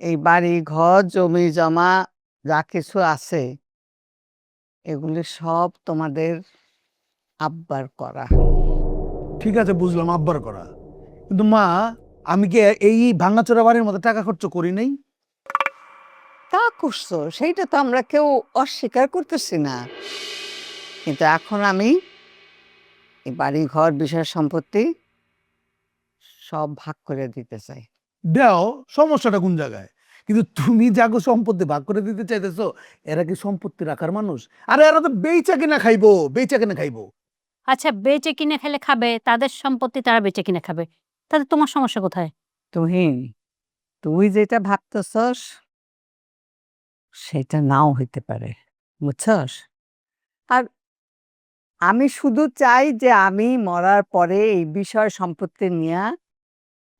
এই বাড়ি ঘর জমি জমা যা কিছু আছে এগুলি সব তোমাদের আব্বার করা। ঠিক আছে, বুঝলাম আব্বার করা, কিন্তু মা আমি কি এই ভাঙাচোরা বাড়ির মধ্যে টাকা খরচ করি নাই? তা করছো, সেইটা তো আমরা কেউ অস্বীকার করতেছি না, কিন্তু এখন আমি এই বাড়ি ঘর বিষয় সম্পত্তি সব ভাগ করে দিতে চাই। দেও, সমস্যাটা কোন জায়গায়? কিন্তু তুমি যাগো সম্পত্তি ভাগ করে দিতে চাইতেছো, এরা কি সম্পত্তি রাখার মানুষ? আরে এরা তো বেচা কিনা খাইবো, বেচা কিনা খাইবো। আচ্ছা, বেচে কিনে খেলে খাবে, তাদের সম্পত্তি তারা বেচে কিনে খাবে, তাতে তোমার সমস্যা কোথায়? তুহিন, তুই যেটা ভাবতেছস সেটা নাও হইতে পারে, বুঝছস? আর আমি শুধু চাই যে আমি মরার পরে এই বিষয় সম্পত্তি নিয়ে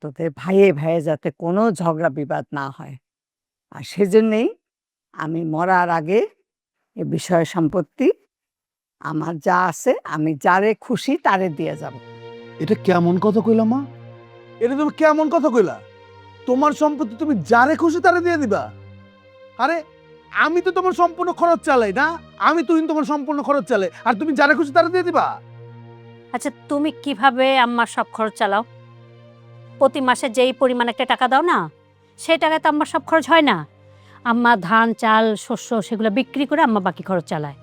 তোদের ভাইয়ে ভাইয়ে যাতে কোনো ঝগড়া বিবাদ না হয়। আর সেজন্যেই আমি মরার আগে এ বিষয় সম্পত্তি আমার যা আছে আমি যারে খুশি তারে দিয়ে যাব। এটা কেমন কথা কইলা মা? এটা তুমি কেমন কথা কইলা? তোমার সম্পত্তি তুমি যারে খুশি তারে দিয়ে দিবা? আরে আমি তো তোমার সম্পূর্ণ খরচ চালাই না, আমি তুই তোমার সম্পূর্ণ খরচ চালাই, আর তুমি যারে খুশি তারে দিয়ে দিবা? আচ্ছা, তুমি কিভাবে আম্মার সব খরচ চালাও? প্রতি মাসে যেই পরিমাণ একটা টাকা দাও না, সেই টাকায় তো আম্মার সব খরচ হয় না। আম্মা ধান চাল শস্য সেগুলো বিক্রি করে আম্মা বাকি খরচ চালায়।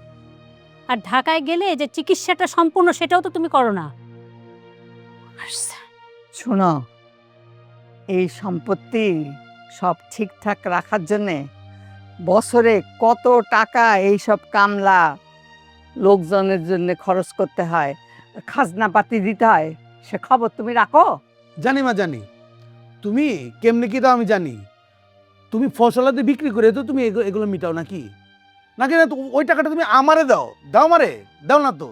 আর ঢাকায় গেলে যে চিকিৎসাটা সম্পূর্ণ সেটাও তো তুমি করো না। শোনো, এই সম্পত্তি সব ঠিকঠাক রাখার জন্যে বছরে কত টাকা এই সব কামলা লোকজনের জন্য খরচ করতে হয়, খাজনা পাতি দিতে হয়, সে খবর তুমি রাখো? জানি মা, জানি। তুমি কেমনে কি দাও আমি জানি। তুমি ফসলাদি বিক্রি করে তো তুমি এগুলো মিটাও নাকি? নাকি না ওই টাকাটা তুমি আমারে দাও, দাও মারে, দাও না তো।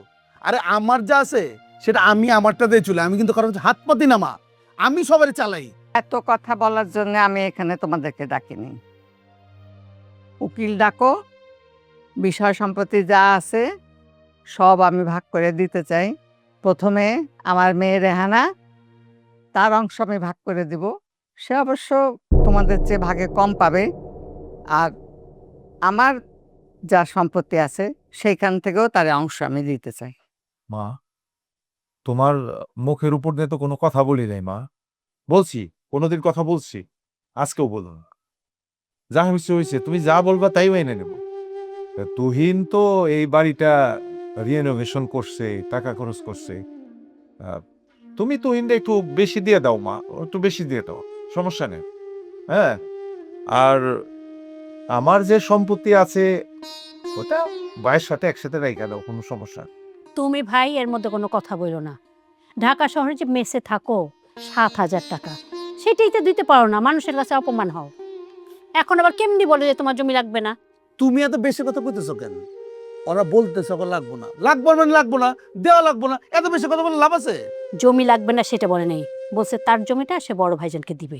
আরে আমার যা আছে সেটা আমি আমারটা দিয়ে চলে, আমি কিন্তু কারো কাছে হাত পাতি না মা, আমি সবারই চালাই। এত কথা বলার জন্য আমি এখানে তোমাদেরকে ডাকিনি। উকিল ডাকো, বিষয় সম্পত্তি যা আছে সব আমি ভাগ করে দিতে চাই। প্রথমে আমার মেয়ে রেহানা, তার অংশ আমি ভাগ করে দিব। সে অবশ্য তোমাদের চেয়ে ভাগে কম পাবে। আর আমার যা সম্পত্তি আছে সেইখান থেকেও তার অংশ আমি দিতে চাই। মা, তোমার মুখের উপর দিয়ে তো কোনো কথা বলি নাই মা। বলছি, কোনোদিন কথা বলছি? আজকেও বলবো না। যা হয়েছে হয়েছে, তুমি যা বলবা তাই মেনে নেব। তুহিন তো এই বাড়িটা রিনোভেশন করছে, টাকা খরচ করছে। আহ, তুমি তুহিনটা একটু বেশি দিয়ে দাও মা, একটু বেশি দিয়ে দাও, সমস্যা নেই। হ্যাঁ, আর আমার যে সম্পত্তি আছে ওটা ভাইয়ের সাথে একসাথে রেখে দাও, কোনো সমস্যা নেই। তুমি ভাই এর মধ্যে কোনো কথা বলো না। ঢাকা শহরে যে মেসে থাকো 7,000 টাকা, সেটাই তো দিতে পারো না, মানুষের কাছে অপমান হও। এখন আবার কেমনি বলে যে তোমার জমি লাগবে না? তুমি এত বেশি কথা কইতেছো কেন? ওরা বলতেছে ওকে লাগবো না, লাগবো মানে লাগবো না, দেওয়া লাগবো না, এত বেশি কথা বলে লাভ আছে? জমি লাগবে না সেটা বলে নেই, বলছে তার জমিটা সে বড় ভাইজানকে দিবে।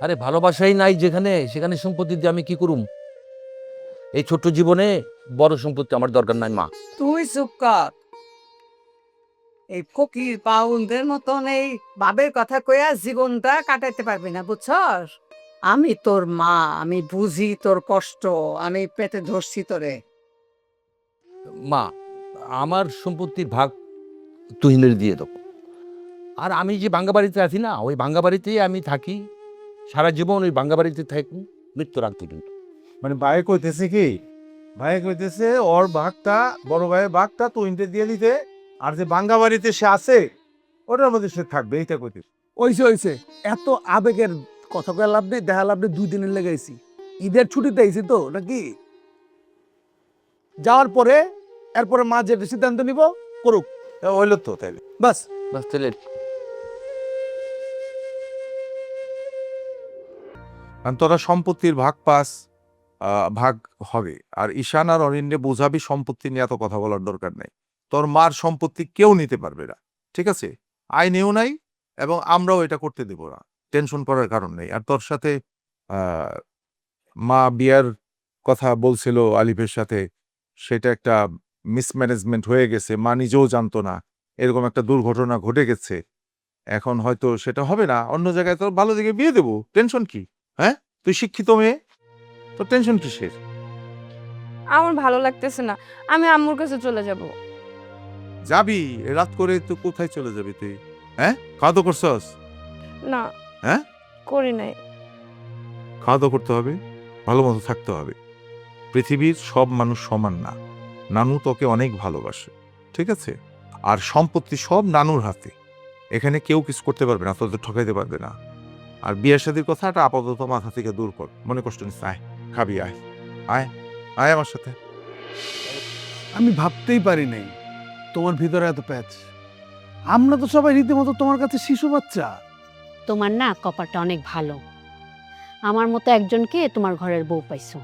আরে ভালোবাসাই নাই যেখানে, সেখানে সম্পত্তি দিয়ে আমি কি করুম? এই ছোট্ট জীবনে বড় সম্পত্তি আমার দরকার নাই মা। তুই চুপ কর। এই ফকির পাউনদের মতন এই বাবের কথা কইয়া জীবনটা কাটাইতে পারবি না, বুঝছস? আমি তোর মা, আমি বুঝি তোর কষ্ট, আমি পেটে ধরছি তোরে। মা, আমার সম্পত্তির ভাগ তুহিনের দিয়ে দেবো। আর আমি যে ভাঙ্গা বাড়িতে আছি না, ওই ভাঙ্গা বাড়িতেই আমি থাকি সারা জীবন, ওই ভাঙ্গা বাড়িতে থাকি মৃত্যুর আগ পর্যন্ত। মানে ভাই কইতেছে কি, ভাই কইতেছে ওর ভাগটা, বড় ভাইয়ের ভাগটা তুহিনকে দিয়ে দিতে, আর যে বাঙ্গা বাড়িতে সে আছে ওটার মধ্যে সে থাকবে, এইটা কইতেছে। হইছে হইছে, এত আবেগের কথা কয়ে লাভ নেই, দেখা লাভ নেই, 2 দিনের লেগেছি, ঈদের ছুটিতে আইছি তো নাকি। যাওয়ার পরে এরপরে মা যে সিদ্ধান্ত নিব করুক, হইলো তো তাইলে। বাস। বাস তাহলে আর তোরা সম্পত্তির ভাগ পাস, ভাগ হবে। আর ঈশান আর অরিন্দ্রে বোঝাবি সম্পত্তি নিয়ে এত কথা বলার দরকার নেই। তোর মার সম্পত্তি কেউ নিতে পারবে না, ঠিক আছে? আইনেও নাই, এবং আমরাও এটা করতে দেব না, টেনশন করার কারণ নেই। আর তোর সাথে আহ, মা বিয়ার কথা বলছিল আলিফের সাথে, সেটা একটা মিসম্যানেজমেন্ট হয়ে গেছে, মা নিজেও জানতো না, এরকম একটা দুর্ঘটনা ঘটে গেছে। এখন হয়তো সেটা হবে না, অন্য জায়গায় তোর ভালো দিকে বিয়ে দেবো, টেনশন কি? হ্যাঁ, তুই শিক্ষিত মেয়ে, তোর টেনশন কিসের? আমার ভালো লাগতেছে না, আমি আম্মুর কাছে চলে যাব। যাবি রাত করে, তুই কোথায় চলে যাবি তুই? হ্যাঁ, খাওয়া দাওয়া করছস? না। হ্যাঁ? করি নাই। খাওয়া দাওয়া করতে হবে, ভালো মতো থাকতে হবে। পৃথিবীর সব মানুষ সমান না। নানু তোকে অনেক ভালোবাসে, ঠিক আছে? আর সম্পত্তি সব নানুর হাতে। এখানে কেউ কিছু করতে পারবে না, তোদের ঠকাইতে পারবে না। আর বিয়ের শাদীর কথাটা আপাতত মাথা থেকে দূর কর, মনে কষ্ট নিস। আয় খাবি, আয় আয় আয় আমার সাথে। আমি ভাবতেই পারি নাই তোমার ভিতরে এত প্যাচ। আমরা তো সবাই রীতিমতো তোমার কাছে শিশু বাচ্চা। তোমার না কপালটা অনেক ভালো, আমার মতো একজনকে তোমার ঘরের বউ পাইছো।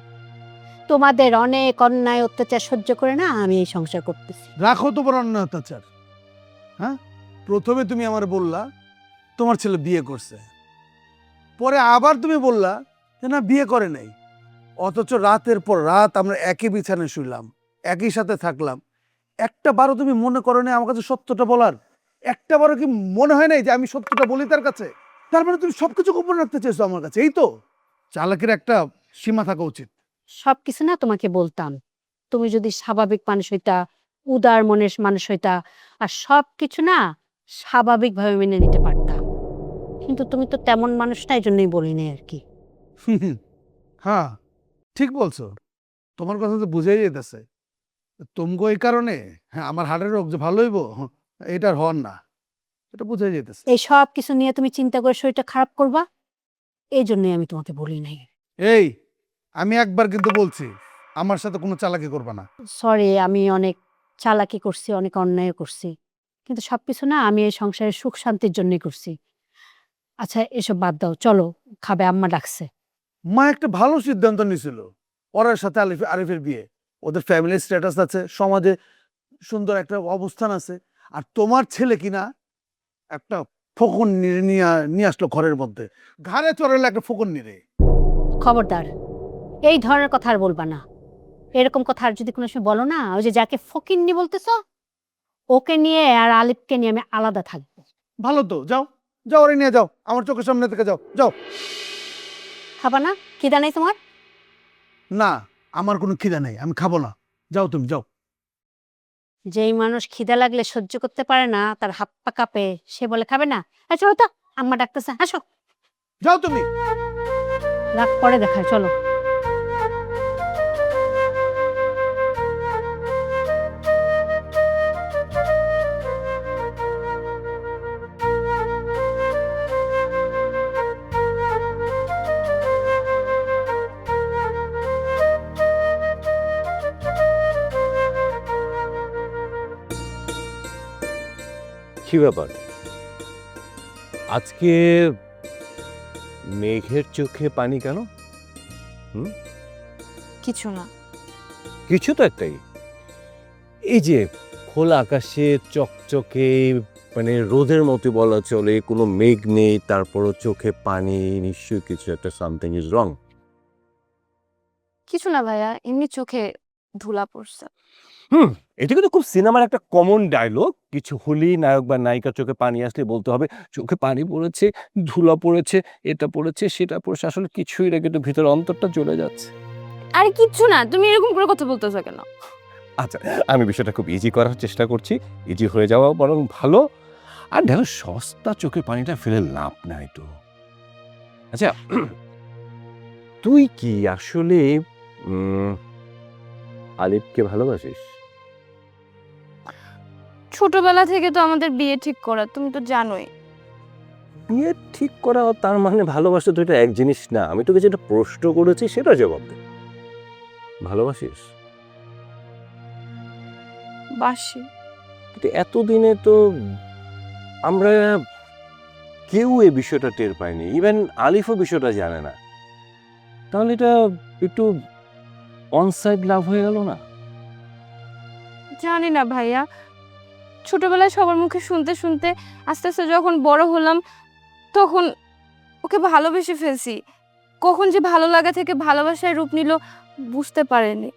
তোমাদের অনেক অন্যায় অত্যাচার সহ্য করে না আমি এই সংসার করতেছি। রাখো তোমার অন্যায় অত্যাচার। হ্যাঁ, প্রথমে তুমি আমার বললা তোমার ছেলে বিয়ে করছে, পরে আবার তুমি বললা যে না বিয়ে করে নাই। অথচ রাতের পর রাত আমরা একই বিছানায় শুইলাম, একই সাথে থাকলাম। একটা বারও তুমি মনে করো না আমার কাছে সত্যটা বলার? একটা বারও কি মনে হয় নাই যে আমি সত্যটা বলি তার কাছে? তার মানে তুমি সবকিছু গোপন রাখতে চেয়েছো আমার কাছে, এই তো? চালাকের একটা সীমা থাকা উচিত। সবকিছু না তোমাকে বলতাম, তুমি যদি স্বাভাবিক মানুষ হইতা, উদার মনের মানুষ হইতা, আর সবকিছু না স্বাভাবিকভাবে মেনে নিতে পারতাম। কিন্তু তুমি তো তেমন মানুষ না, এই জন্যই বলিনি আর কি। হ্যাঁ, ঠিক বলছো। তোমার কথা তো বুঝাই যেতেছে তুমগো এই কারণে হ্যাঁ আমার হাড়ের রোগ যে ভালো হইব এটার হন না, এটা বুঝাই যেতেছে। এই সব কিছু নিয়ে তুমি চিন্তা করে শরীরটা খারাপ করবা, এই জন্যই আমি তোমাকে বলি নাই। এই আমি একবার কিন্তু বলছি আমার সাথে কোনো চালাকি করবে না। সরি, আমি অনেক চালাকি করছি, অনেক অন্যায় করছি, কিন্তু সবকিছু না আমি এই সংসারের সুখ শান্তির জন্যই করছি। আচ্ছা এসব বাদ দাও, চলো খাবে, আম্মা ডাকছে। মা একটা ভালো সিদ্ধান্ত নিয়েছিল, ওর সাথে আরিফের বিয়ে। ওদের ফ্যামিলির স্ট্যাটাস আছে, সমাজে সুন্দর একটা অবস্থান আছে। আর তোমার ছেলে কিনা একটা ফোকন নিয়ে আসলো ঘরের মধ্যে, ঘাড়ে চড়ালো একটা ফোকন নিরে। খবরদার, এই ধরনের কথা আর বলবা না। এরকম কথা আর যদি কোনো সময় বলো না, ওই যে যাকে ফকিন্নি বলতেছো ওকে নিয়ে আর আলিফকে নিয়ে আমি আলাদা থাকবো। ভালো তো, যাও যাও, ওরে নিয়ে যাও, আমার চোখের সামনে থেকে যাও যাও। খাবা না? খিদা নেই তোমার? না, আমার কোনো খিদা নেই, আমি খাবো না। যাও তুমি যাও। যেই মানুষ খিদা লাগলে সহ্য করতে পারে না, তার হাত পা কাঁপে, সে বলে খাবে না? আচ্ছা চলো তো, আম্মা ডাকতেছে, আসো। যাও তুমি। রাগ পরে দেখায়, চলো। কি ব্যাপার আজকে মেঘের চোখে পানি কেন? কিছু না। কিছু তো একটাই, এই যে খোলা আকাশে চকচকে মানে রোদের মতো বলা চলে, কোনো মেঘ নেই, তারপরও চোখে পানি, নিশ্চয়ই কিছু একটা সামথিং ইজ রং। কিছু না ভাইয়া, এমনি চোখে ধুলা পড়ছে। এটা কিন্তু খুব সিনেমার একটা কমন ডায়লগ, কিছু হলেই নায়ক বা নায়িকার চোখে পানি আসলে বলতে হবে চোখে পানি পড়েছে, ধুলা পড়েছে, এটা পড়েছে, সেটা পড়েছে। আসলে কিছুই না, কিন্তু ভিতরে অন্তরটা জ্বলে যাচ্ছে। আরে কিচ্ছু না, তুমি এরকম করে কথা বলতেছো কেন? আচ্ছা, আমি বিষয়টা খুব ইজি করার চেষ্টা করছি, ইজি হয়ে যাওয়া বরং ভালো। আর দেখো, সস্তা চোখে পানিটা ফেলে লাভ নাই তো। আচ্ছা, তুই কি আসলে আলিফকে ভালোবাসিস? ছোটবেলা থেকে তো আমাদের বিয়ে ঠিক করা, তুমি তো জানোই। বিয়ে ঠিক করা তার মানে ভালোবাসা তো এটা এক জিনিস না। আমি তোকে যেটা প্রশ্ন করেছি সেটা জবাব দে। ভালোবাসিস? বাসি। কিন্তু এতদিনে তো আমরা কেউ এই বিষয়টা টের পাইনি, ইভেন আলিফও বিষয়টা জানে না। তাহলে এটা একটু অনসাইড লাভ হয়ে গেল না? জানি না ভাইয়া, ছোটবেলায় সবার মুখে শুনতে শুনতে আস্তে আস্তে যখন বড় হলাম তখন ওকে ভালোবেসে ফেলছি। কখন যে ভালো লাগা থেকে ভালোবাসায় রূপ নিল বুঝতে পারিনি।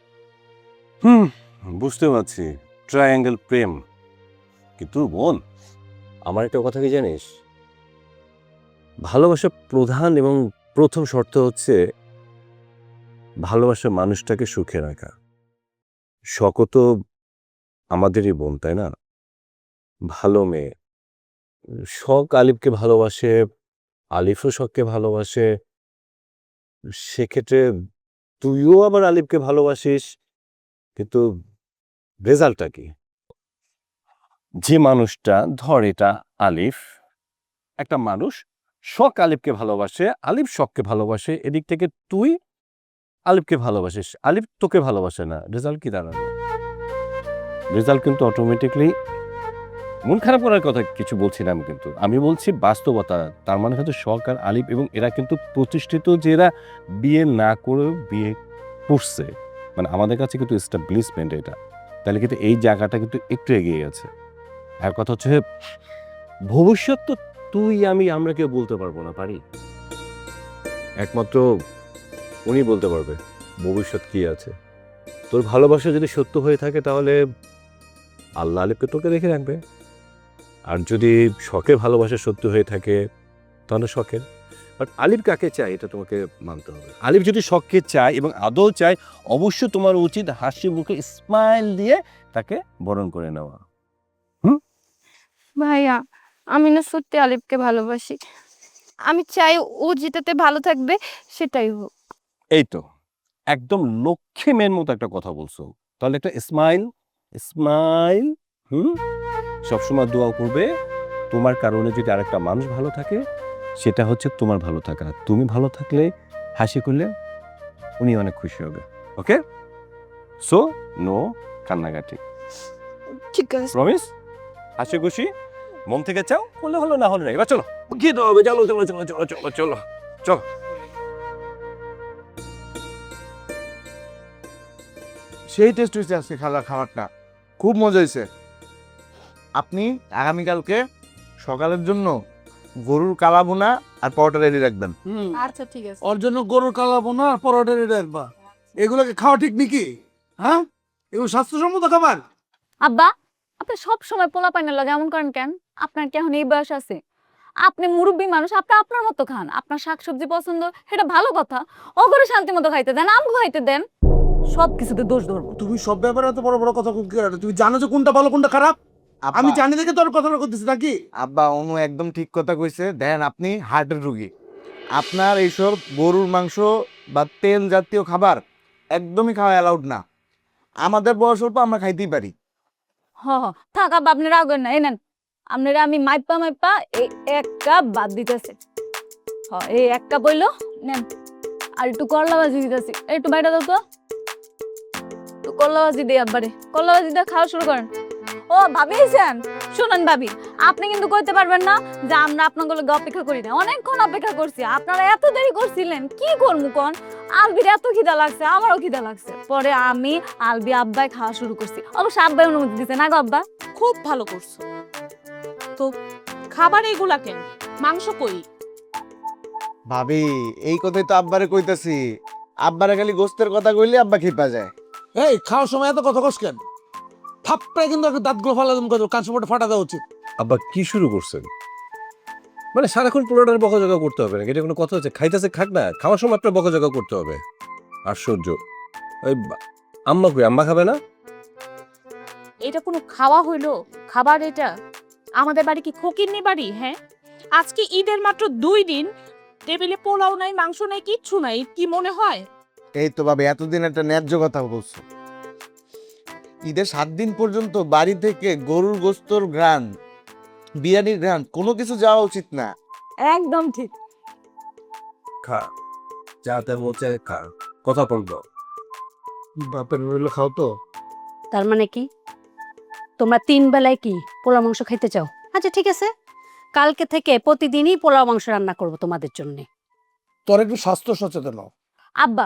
বুঝতে পারছি, ট্রায়াঙ্গেল প্রেম। কিন্তু বোন, আমার একটা কথা কি জানিস, ভালোবাসা প্রধান এবং প্রথম শর্ত হচ্ছে ভালোবাসার মানুষটাকে সুখে রাখা। শখও তো আমাদেরই বোন, তাই না? ভালো মেয়ে। শখ আলিফকে ভালোবাসে, আলিফও শখকে ভালোবাসে। সেক্ষেত্রে তুইও আবার আলিফকে ভালোবাসিস, কিন্তু রেজাল্টটা কি? যে মানুষটা, ধর এটা আলিফ, একটা মানুষ শখ আলিফকে ভালোবাসে, আলিফ শখকে ভালোবাসে, এদিক থেকে তুই আলিফকে ভালোবাসিস, আলিফ তোকে ভালোবাসে না, রেজাল্ট কি দাঁড়ালো? রেজাল্ট কিন্তু অটোমেটিকলি, মন খারাপ করার কথা কিছু বলছি না আমি, কিন্তু আমি বলছি বাস্তবতা। তার মানে হয়তো শখ আর আলিফ এবং এরা কিন্তু প্রতিষ্ঠিত, যে এরা বিয়ে না করে বিয়ে করছে, মানে আমাদের কাছে কিন্তু এস্টাবলিশমেন্ট এটা। তাহলে কিন্তু এই জায়গাটা কিন্তু একটু এগিয়ে গেছে। আর কথা হচ্ছে ভবিষ্যৎ তো তুই আমরা কেউ বলতে পারবো না, পারি? একমাত্র উনি বলতে পারবে ভবিষ্যৎ কি আছে। তোর ভালোবাসা যদি সত্য হয়ে থাকে তাহলে আল্লাহ আলিফকে তোকে রেখে রাখবে, আর যদি শখের ভালোবাসা সত্য হয়ে থাকে তাহলে শখের। বাট আলিফ কাকে চায় এটা তোমাকে মানতে হবে। আলিফ যদি শখকে চায় এবং আদৌ চায়, অবশ্য তোমার উচিত হাসি মুখে স্মাইল দিয়ে তাকে বরণ করে নেওয়া। ভাইয়া, আমি না সত্যি আলিফকে ভালোবাসি। আমি চাই ও যেটাতে ভালো থাকবে সেটাই হোক। এই তো একদম লক্ষ্মী মেয়ের মতো একটা কথা বলছো। তাহলে একটা স্মাইল, স্মাইল। সবসময় দোয়া করবে তোমার কারণে যদি আরেকটা মানুষ ভালো থাকে, সেটা হচ্ছে তোমার ভালো থাকা। তুমি ভালো থাকলে, হাসি করলে উনি অনেক খুশি হবে। ওকে, সো নো কান্নাকাটি, ঠিক আছে। প্রমিস? হাসি খুশি মন থেকে চাও, হলে হলো, না হলে না। এবার চলো, খেতে হবে, চলো চলো চলো চলো চলো চলো চলো। সেই টেস্ট হয়েছে আজকে খাবারটা, খুব মজা হয়েছে। আপনি আগামীকালকে সকালের জন্য গরুর কালা বোনা আর পরোটা রেডি রাখবেন। আচ্ছা ঠিক আছে। ওর জন্য গরুর কালা বোনা আর পরোটা রেডি রাখবা। এগুলোকে খাওয়া ঠিক নাকি? হ্যাঁ, এগুলো স্বাস্থ্যসম্মত খাবার? আব্বা, আপনি সব সময় পোলা পাইনের লাগে এমন করেন কেন? আপনার কি এখন এই বয়স আছে? আপনি মুরব্বী মানুষ, আপনি আপনার মতো খান। আপনার শাকসবজি পছন্দ, সেটা ভালো কথা। অগরে শান্তি মতো খাইতে দেন, আমগো খাইতে দেন। সব কিছুতে দোষ ধরবো। তুমি সব ব্যাপারে এত বড় বড় কথা বলতে পারো? তুমি জানো যে কোনটা ভালো কোনটা খারাপ? আমি জানি দেখে তোর কথাটা করতেছি নাকি? আব্বা, অনু একদম ঠিক কথা কইছে। দেখেন, আপনি হার্টের রুগী, আপনার এইসব গরুর মাংস বা তেল জাতীয় খাবার একদমই খাওয়া অ্যালাউড না। আমাদের বয়স অল্প, আমরা খাইতেই পারি। থাক আব্বা, আপনি রাগ করেন না। এই নেন, আপনারা আমি মাইপা মাইপা এই এক কাপ বাদ দিতেছে। এই এক কাপ হইলো, নেন। আর একটু করলা ভাজি দিতেছি, একটু বাইরে দাও তো। একটু করলা ভাজি দিই আব্বারে, করলা ভাজি দিয়ে খাওয়া শুরু করেন। ও ভাবি আইছেন? শুনেন ভাবি, আপনি কিন্তু কইতে পারবেন না যে আমরা আপনাদের লগে অপেক্ষা করি না। অনেকক্ষণ অপেক্ষা করছি, আপনারা এত দেরি করছিলেন। কি করবো কোন? আলবির এত খিদা লাগছে, আমারও খিদা লাগছে। পরে আমি, আলবি, আব্বাই খাওয়া শুরু করছি। অবশ্য আব্বাই অনুমতি দিছে না গো আব্বা? খুব ভালো করছো। তো খাবার এগুলা কেন? মাংস কই? ভাবি, এই কথাই তো আব্বারে কইতাছি। আব্বারে খালি গোস্তের কথা কইলে আব্বা খেপা যায়। এই খাওয়ার সময় এত কথা কস কেন? থাপ্পড়ে কিন্তু একটা দাঁতগুলো ফালা তুমি কান সাপোর্টে ফাটা দেওয়া উচিত। আব্বা কি শুরু করছেন? মানে সারাক্ষণ পুরোটার বকাঝকা করতে হবে না, এটা কোনো কথা হচ্ছে? খাইতেছে খাক না, খাওয়ার সময় আপনার বকাঝকা করতে হবে? আশ্চর্য। ওই আম্মা কই? আম্মা খাবে না? এটা কোনো খাওয়া হইলো? খাবার এটা? আমাদের বাড়ি কি ফকিরনি বাড়ি? হ্যাঁ, আজকে ঈদের মাত্র 2 দিন, টেবিলে পোলাও নাই, মাংস নাই, কিচ্ছু নাই। কি মনে হয়? এই তো ভাবি, এতদিন একটা ন্যায্য কথা বলছো। ঈদের 7 দিন পর্যন্ত বাড়ি থেকে গরুর গোস্তর ঘ্রাণ, বিরিয়ানির ঘ্রাণ কোনো কিছু যাওয়া উচিত না। একদম ঠিক। খা, যাতে বলছে খা, কথা বলবো। বাপের রইলো খাও তো। তার মানে কি তোমরা 3 বেলায় কি পোলাও মাংস খাইতে চাও? আচ্ছা ঠিক আছে, কালকে থেকে প্রতিদিনই পোলাও মাংস রান্না করব তোমাদের জন্য। তোর একটু স্বাস্থ্য সচেতন হও। আব্বা,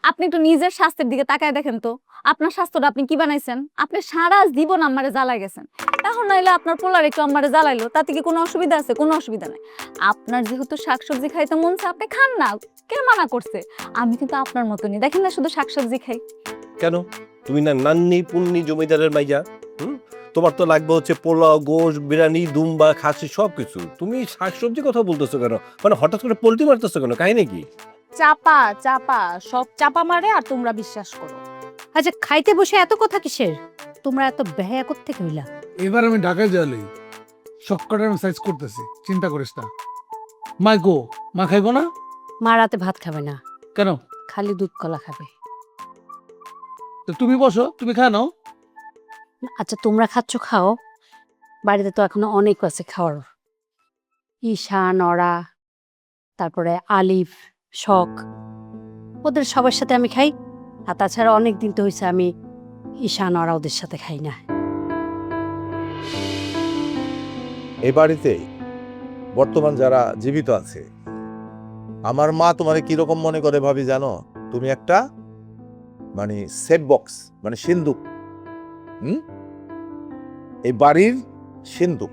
আপনি একটু নিজের স্বাস্থ্যের দিকে তাকায় দেখেন তো। আপনার স্বাস্থ্যটা আপনি কি বানাইছেন? আপনি সারা জীবন আমারে জ্বালাই গেছেন। এখন নাইলে আপনার পোলার একটু আমারে জ্বালাইলো, তাতে কি কোনো অসুবিধা আছে? কোনো অসুবিধা নাই। আপনার যেহেতু শাকসবজি খাইতে মন চায়, আপনি খান না, কে মানা করছে? আমি কিন্তু আপনার মতনই, দেখেন না, শুধু শাকসবজি খাই। কেন? তুমি না নান্নি পুন্নি জমিদারের মাইয়া? তোমার তো লাগবে হচ্ছে পোলাও, গোশ, বিরিয়ানি, দুম্বা, খাসি সবকিছু। তুমি শাকসবজি কথা বলতেছো কেন? মানে হঠাৎ করে পোল্ট্রি মারতেছো কেন? কাহিনী কি? চাপা চাপা সব চাপা মারে আর তোমরা বিশ্বাস করো। আচ্ছা, খাইতে বসে এত কথা কিসের? তোমরা এত বেহায়া কোত্থেকে হইলা? এবার আমি ঢাকায় যাইলি সবকটা আমি সাইজ করতেছি, চিন্তা করিস না। মা গো, মা খাইবো না মা রাতে ভাত খাবে না, কেন? খালি দুধ কলা খাবে। তো তুমি বসো, তুমি খা নাও। আচ্ছা, তোমরা খাচ্ছ খাও, বাড়িতে তো এখনো অনেক আছে খাওয়ার। ঈশা, নরা, তারপরে আলিফ, শখ, ওদের সবার সাথে আমি খাই। আর তাছাড়া অনেক দিন তো হয়েছে আমি ঈশা, নরা ওদের সাথে খাই না। এই বাড়িতে বর্তমান যারা জীবিত আছে, আমার মা তোমারে কিরকম মনে করে ভাবি জানো? তুমি একটা মানে সেফ বক্স, মানে সিন্দুক। এই বাড়ির সিন্দুক।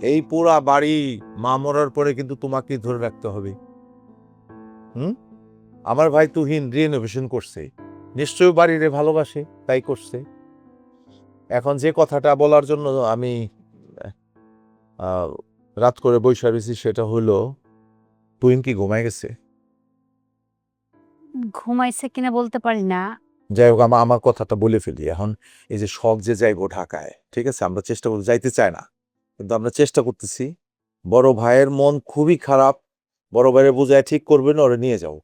এই পুরা বাড়ি মা মরার পরে কিন্তু তোমাকে ধরে রাখতে হবে। আমার ভাই তুহিন রিনোভেশন করছে, নিশ্চয়ই বাড়িরে ভালোবাসে, তাই করছে। এখন যে কথাটা বলার জন্য আমি রাত করে বৈশা রয়েছি সেটা হলো, তুহিন কি ঘুমায় গেছে? ঘুমাইছে কিনা বলতে পারি না। যাই হোক, আমার কথাটা বলে ফেলি। এখন এই যে শখ যে যাইবো ঢাকায়, ঠিক আছে, আমরা চেষ্টা করতে, যাইতে চাই না কিন্তু আমরা চেষ্টা করতেছি। বড় ভাইয়ের মন খুবই খারাপ, বড় ভাইয়ের বুঝায় ঠিক করবেন, ওরে নিয়ে যাও।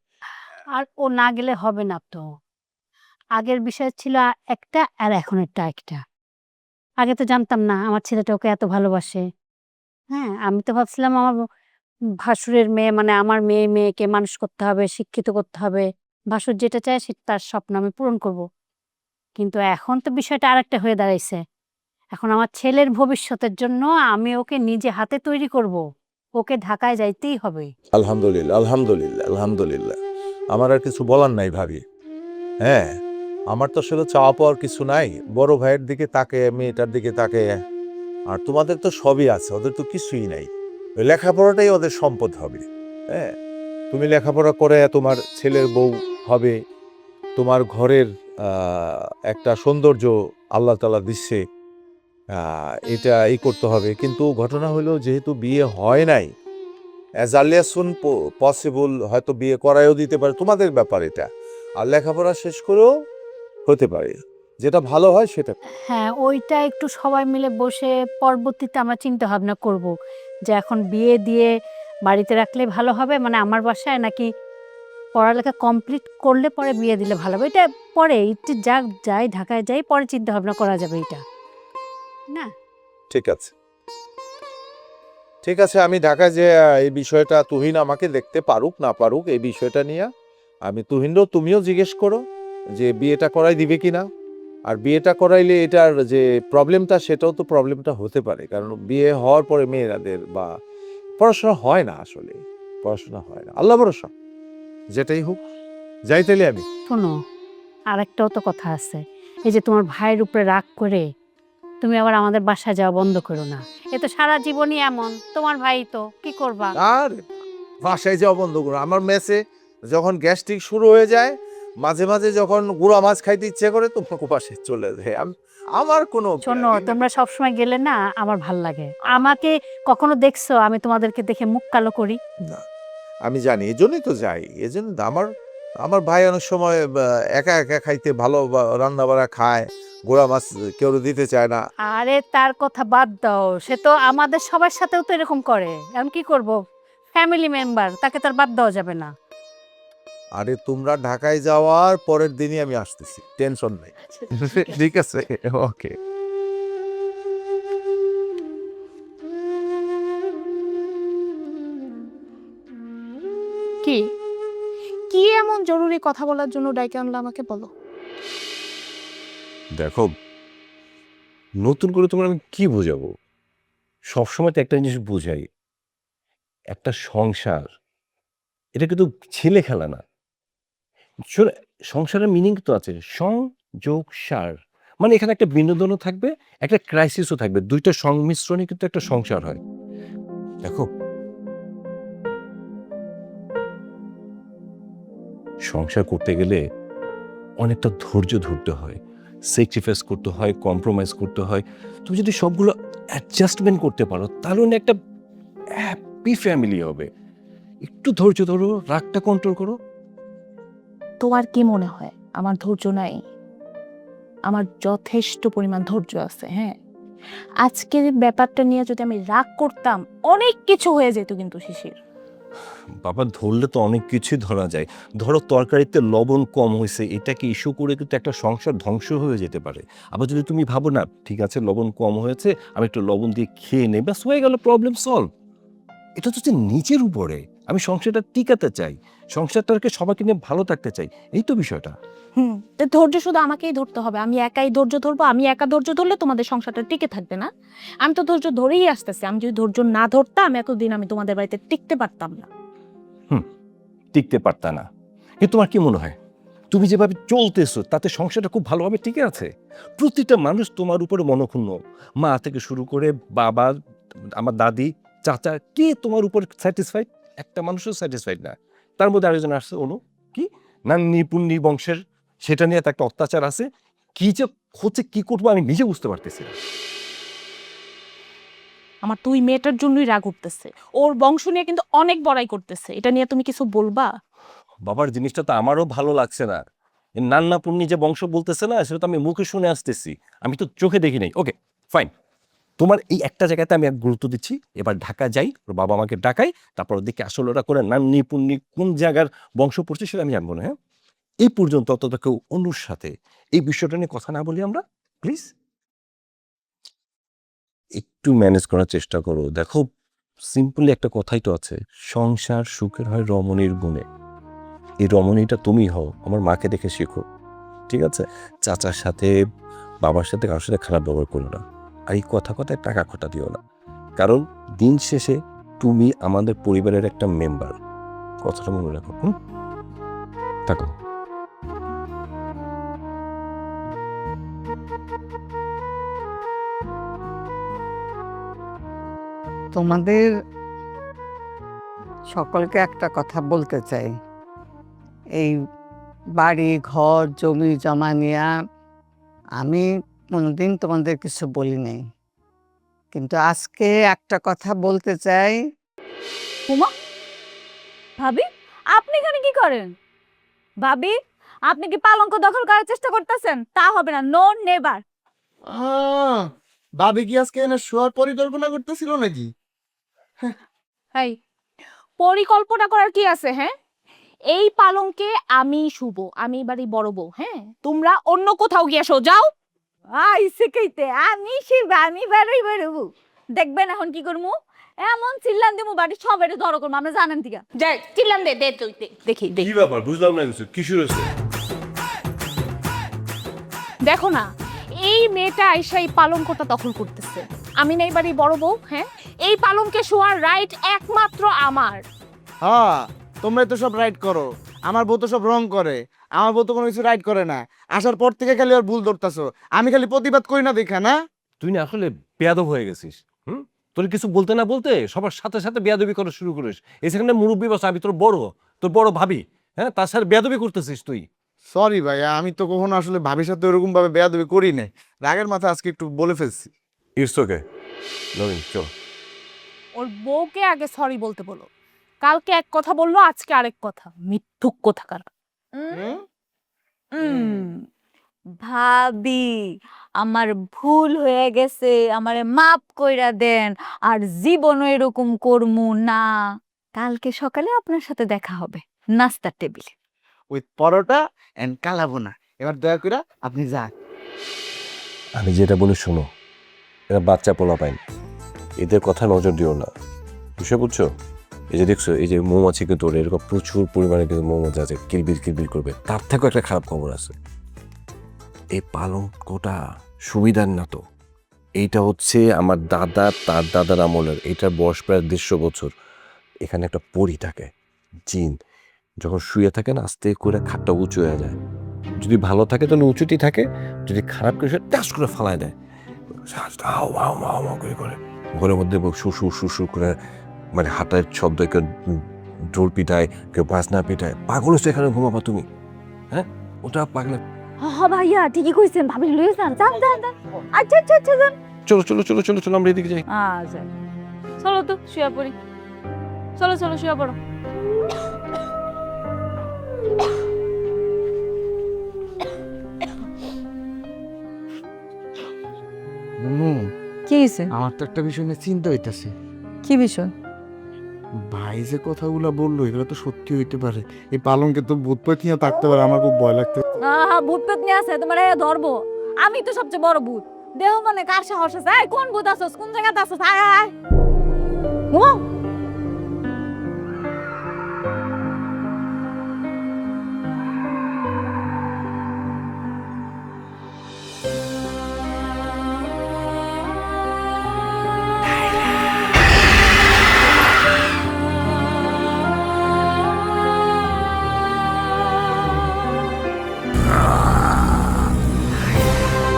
আর ও না গেলে হবে না তো। আগের বিষয় ছিল একটা আর এখনেরটা একটা। আগে তো জানতাম না আমার ছেলেটা ওকে এত ভালোবাসে। হ্যাঁ, আমি তো ভাবছিলাম আমার ভাসুরের মেয়ে, মানে আমার মেয়েকে মানুষ করতে হবে, শিক্ষিত করতে হবে, ভাসুর যেটা চায় সে তার স্বপ্ন আমি পূরণ করব। কিন্তু এখন তো বিষয়টা আরেকটা হয়ে দাঁড়াইছে। এখন আমার ছেলের ভবিষ্যতের জন্য আমি ওকে নিজে হাতে তৈরি করব। ওকে ঢাকায় যাইতেই হবে। আলহামদুলিল্লাহ, আলহামদুলিল্লাহ, আলহামদুলিল্লাহ। আমার আর কিছু বলার নাই ভাবি। হ্যাঁ, আমার তো আসলে চাওয়া পাওয়ার কিছু নাই। বড় ভাইয়ের দিকে তাকে, মেয়েটার দিকে তাকে, আর তোমাদের তো সবই আছে, ওদের তো কিছুই নাই। ওই লেখাপড়াটাই ওদের সম্পদ হবে। হ্যাঁ, তুমি লেখাপড়া করে তোমার ছেলের বউ হবে, তোমার ঘরের একটা সৌন্দর্য আল্লাহ তাআলা দিচ্ছে, এটা এই করতে হবে। কিন্তু ঘটনা হলো, যেহেতু বিয়ে হয় নাই, as early as soon possible হয়তো বিয়ে করায়ও দিতে পারে, তোমাদের ব্যাপার এটা। আর লেখাপড়া শেষ করেও হতে পারে, যেটা ভালো হয় সেটা। হ্যাঁ, ওইটা একটু সবাই মিলে বসে পরবর্তীতে আমরা চিন্তা ভাবনা করব যে এখন বিয়ে দিয়ে বাড়িতে রাখলে ভালো হবে, মানে আমার বাসায়, নাকি পড়ালেখা কমপ্লিট করলে পরে বিয়ে দিলে ভালো হবে। এটা পরে একটু যাই ঢাকায় যাই পরে চিন্তা ভাবনা করা যাবে এটা, না? ঠিক আছে, ঠিক আছে। আমি ঢাকায় যে এই বিষয়টা তুহিন আমাকে দেখতে পারুক না পারুক, এই বিষয়টা নিয়ে আমি তুহিনও, তুমিও জিজ্ঞেস করো যে বিয়েটা করাই দিবে কিনা। আর বিয়েটা করাইলে এটার যে প্রবলেমটা, সেটাও তো প্রবলেমটা হতে পারে, কারণ বিয়ে হওয়ার পরে মেয়েরাদের বা পড়াশোনা হয় না, আসলে পড়াশোনা হয় না। আল্লাহ ভরসা, যেটাই হোক। যাই তাইলে আমি। শোনো, আরেকটাও তো কথা আছে। এই যে তোমার ভাইয়ের উপরে রাগ করে তুমি আবার আমাদের বাসায় যাওয়া বন্ধ করো না। এ তো সারা জীবনই এমন, তোমার ভাই তো কি করবা? আর বাসায় যাওয়া বন্ধ করো। আমার মেসে যখন গ্যাস্ট্রিক শুরু হয়ে যায়, মাঝে মাঝে যখন গুঁড়া মাছ খাইতে ইচ্ছে করে, তোমাকে পাশে চলে যায়। আমার কোনো শোনো, তোমরা সবসময় গেলে না আমার ভাল লাগে। আমাকে কখনো দেখছো আমি তোমাদেরকে দেখে মুখ কালো করি? না, আমি জানি, এজন্যই তো যাই। এজন্য তো আমার আমার ভাই অনেক সময় একা একা খাইতে ভালো, রান্না বাড়া খায়, গোড়া মাছ কেউ দিতে চায় না। আরে তার কথা বাদ দাও, সে তো আমাদের সবার সাথেও তো এরকম করে। আমি কি করব? ফ্যামিলি মেম্বার, তাকে তার বাদ দেওয়া যাবে না। আরে তোমরা ঢাকায় যাওয়ার পরের দিনই আমি আসতেছি, টেনশন নেই। ঠিক আছে, ওকে। কি কি এমন জরুরি কথা বলার জন্য ডাইকে আনলা আমাকে, বলো। দেখো, নতুন করে তোমার আমি কি বোঝাবো? সবসময় তো একটা জিনিস বোঝাই, একটা সংসার এটা কিন্তু ছেলে খেলা না। শোন, সংসারের মিনিং তো আছে, সংযোগ সার, মানে এখানে একটা বিনোদনও থাকবে, একটা ক্রাইসিসও থাকবে, দুইটা সংমিশ্রণে কিন্তু একটা সংসার হয়। দেখো, সংসার করতে গেলে অনেকটা ধৈর্য ধরতে হয়, স্যাক্রিফাইস করতে হয়, কম্প্রোমাইজ করতে হয়। তুমি যদি সবগুলো অ্যাডজাস্টমেন্ট করতে পারো তাহলে না একটা হ্যাপি ফ্যামিলি হবে। একটু ধৈর্য ধরো, রাগটা কন্ট্রোল করো। তোমার কি মনে হয় আমার ধৈর্য নাই? আমার যথেষ্ট পরিমাণ ধৈর্য আছে। হ্যাঁ, আজকের ব্যাপারটা নিয়ে যদি আমি রাগ করতাম অনেক কিছু হয়ে যেত কিন্তু শিশির। বাবা, ধরলে তো অনেক কিছুই ধরা যায়। ধরো তরকারিতে লবণ কম হয়েছে, এটাকে ইস্যু করে কিন্তু একটা সংসার ধ্বংস হয়ে যেতে পারে। আবার যদি তুমি ভাবো না ঠিক আছে লবণ কম হয়েছে, আমি একটু লবণ দিয়ে খেয়ে নেই, ব্যাস হয়ে গেল, প্রবলেম সলভ। এটা তো হচ্ছে নিজের উপরে। আমি সংসারটা টিকাতে চাই, সংসারটাকে সবাইকে নিয়ে ভালো থাকতে চাই, এই তো বিষয়টা। তো ধৈর্য শুধু আমাকেই ধরতে হবে? আমি একাই ধৈর্য ধরবো? আমি একা ধৈর্য ধরলে তোমাদের সংসারটা টিকে থাকবে না। আমি তো ধৈর্য ধরেই আসতেছি। আমি যদি ধৈর্য না ধরতাম এতদিন আমি তোমাদের বাড়িতে টিকতে পারতাম না। টিকতে পারতা না, কিন্তু তোমার কি মনে হয় তুমি যেভাবে চলতেছো তাতে সংসারটা খুব ভালোভাবে টিকে আছে? প্রতিটা মানুষ তোমার উপরে মনক্ষুণ্ণ, মা থেকে শুরু করে বাবা, আমার দাদি, চাচা, কে তোমার উপর স্যাটিসফাইড? একটা মানুষও স্যাটিসফাইড না। তার মধ্যে আরেকজন আসছে অনু, কি নান্নি পুণ্যি বংশের, সেটা নিয়ে তো একটা অত্যাচার আছে। কি যে হচ্ছে, কি করবো আমি নিজে বুঝতে পারতেছি না। আমার তুই মেয়েটার জন্যই রাগ উঠতেছে। ওর বংশ নিয়ে কিন্তু অনেক বড়াই করতেছে। এটা নিয়ে তুমি কিছু বলবা? বাবার জিনিসটা তো আমারও ভালো লাগছে না। নান্না পুণ্যি যে বংশ বলতেছে না, সেটা তো আমি মুখে শুনে আসতেছি, আমি তো চোখে দেখি নাই। ওকে ফাইন, তোমার এই একটা জায়গাতে আমি এক গুরুত্ব দিচ্ছি। এবার ঢাকা যাই, ওর বাবা আমাকে ডাকাই, তারপর ওদিকে আসলে ওরা করে নান্নি পুণ্যি কোন জায়গার বংশ পড়ছে সেটা আমি জানবো না। হ্যাঁ, এই পর্যন্ত অন্তত কেউ অনুর সাথে এই বিষয়টা নিয়ে কথা না বলি আমরা, প্লিজ একটু ম্যানেজ করার চেষ্টা করো। দেখো, সিম্পলি একটা কথাই তো আছে, সংসার সুখের হয় রমণীর গুণে। এই রমণীটা তুমি হও, আমার মাকে দেখে শেখো, ঠিক আছে? চাচার সাথে বাবার সাথে কারোর সাথে খারাপ ব্যবহার করো না। আর এই কথায় টাকা খটা দিও না, কারণ দিন শেষে তুমি আমাদের পরিবারের একটা মেম্বার। কথাটা মনে রাখো। থাকো। তোমাদের সকলকে একটা কথা বলতে চাই। এই বাড়ি ঘর জমি জমা নিয়ে আমি কোনোদিন তোমাদের কিছু বলি নাই, কিন্তু আজকে একটা কথা বলতে চাই। উমা, ভাবি আপনি এখানে কি করেন? ভাবি, আপনি কি পালঙ্ক দখল করার চেষ্টা করতেছেন? তা হবে না, নো নেভার। ভাবি কি আজকে এনে শোয়ার পরিকল্পনা করতেছিল নাকি? এই পরিকল্পনা করার কি আছে? হ্যাঁ, এই পালঙ্কে আমি শুভ, আমি বাড়ি বড় বউ। হ্যাঁ, তোমরা অন্য কোথাও গিয়ে শো যাও। আইসে কইতে আমি শিবা, আমি বেরোই বেরোবো। দেখবেন এখন কি করবো, এমন চিল্লান দিমু বাড়ি সবের ধরো করবো, আমরা জানেন ঠিক আছে? যাই চিল্লান দে দে তুই দে, দেখি দেখি। কি ব্যাপার বুঝলাম না কিছু, কি শুরু হয়েছে? দেখো না, এই মেয়েটা আইসা এই পালঙ্কটা দখল করতেছে। আমি না এই বাড়ি বড় বউ। হ্যাঁ, এই পালঙ্কে শোয়ার রাইট একমাত্র আমার। হ্যাঁ, তোমরাই তো সব রাইড করো, আমার বউ তো সব রং করে। আমার বউ তো কোনো কিছু রাইড করে না। আসার পর থেকে খালি ওর ভুল ধরতাছো, আমি খালি প্রতিবাদ করি না দেখা না। তুই না আসলে বেয়াদব হয়ে গেছিস। তোর কিছু বলতে না বলতে সবার সাথে সাথে বেয়াদবি করা শুরু করিস। এই সেখানে মুরব্বী বসা, আমি তোর বড় ভাবি। হ্যাঁ, তার সাথে বেয়াদবি করতেছিস তুই। সরি ভাইয়া, আমি তো কখনো আসলে ভাবির সাথে ওরকম ভাবে বেয়াদবি করি নাই। রাগের মাথায় আজকে একটু বলে ফেলছি। ইটস ওকে নবীন, চল। ওর বউকে আগে সরি বলতে বলো। কালকে এক কথা বললো, আজকে আরেক কথা। মিথ্যুক কোথাকার। ভাবি, আমার ভুল হয়ে গেছে, আমারে মাফ কইরা দেন, আর জীবনও এরকম করমু না। কালকে সকালে আপনার সাথে দেখা হবে নাস্তার টেবিলে, উইথ পরোটা এন্ড কালাবোনা। এবার দয়া করে আপনি যান। আমি যেটা বলি শোনো, এরা বাচ্চা পোলা পাইন, এদের কথা নজর দিও না, বুঝে বুঝছো? এই যে দেখছো, এই যে মৌমাছি কিন্তু ওরা এরকম প্রচুর পরিমাণে কিন্তু মৌমাছি আছে, কিলবিল করবে। তার থেকেও একটা খারাপ খবর আছে, এই পালঙ্কটা সুবিধার না তো। এইটা হচ্ছে আমার দাদা, তার দাদার আমলের। এটার বয়স প্রায় 150 বছর। এখানে একটা পরী থাকে, জিন। যখন শুয়ে থাকে না, আস্তে করে খাটটা উঁচু হয়ে যায়। যদি ভালো থাকে তাহলে উঁচুটি থাকে, যদি খারাপ করে সে টাস করে ফালায় দেয়। করে ঘরের মধ্যে সুর করে মানে হাঁটার শব্দ, কেউ ডোর পিটায়, কেউ বাজনা পিটায়। পাগল হচ্ছে এখানে ঘুমাবা তুমি? হ্যাঁ, ওটা পাগলা ভাইয়া ঠিকই কইছেন, ভাবি লয়ে যান যান যান যান। আচ্ছা আচ্ছা আচ্ছা যান। চলো চলো চলো চলো চলো আমরা এদিকে যাই। আচ্ছা চলো তো শুয়ে পড়ি, চলো চলো শুয়ে পড়ো। বুনু, কি হইছে? আমার তো একটা বিষয় নিয়ে চিন্তা হইতাছে। কি বিষয়? ভাই যে কথাগুলো বললো এগুলো তো সত্যি হইতে পারে। এই পালঙ্কে তো ভূত পেত নিয়ে থাকতে পারে, আমার খুব ভয় লাগতে। ভূত পেত নিয়ে আছে তোমার ধরবো, আমি তো সবচেয়ে বড় ভূত। দেহ মানে কার সাহস আছে? কোন ভূত আছস, কোন জায়গাতে আছস? আয় আয় ঘুমাও।